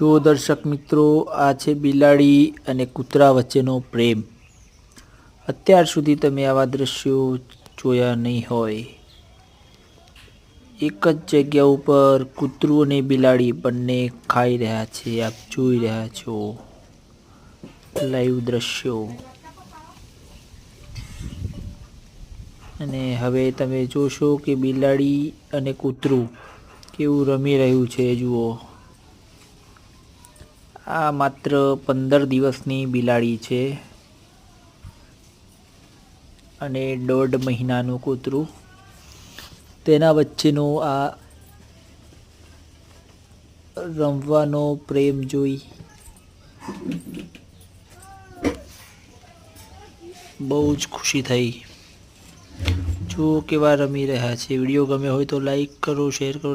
જો દર્શક મિત્રો, આ છે બિલાડી અને કૂતરા વચ્ચેનો પ્રેમ. અત્યાર સુધી તમે આવા દ્રશ્યો જોયા નહીં હોય. એક જ જગ્યા ઉપર કૂતરું અને બિલાડી બંને ખાઈ રહ્યા છે. આપ જોઈ રહ્યા છો લાઈવ દ્રશ્યો. અને હવે તમે જોશો કે બિલાડી અને કૂતરું કેવું રમી રહ્યું છે. જુઓ, આ માત્ર 15 દિવસની બિલાડી છે અને 1.5 મહિનાનું કૂતરું. તેના વચ્ચેનો આ રમવાનો પ્રેમ જોઈ બહુ જ ખુશી થઈ. જો કેવા રમી રહ્યા છે. વિડીયો ગમે હોય તો લાઈક કરો, શેર કરો.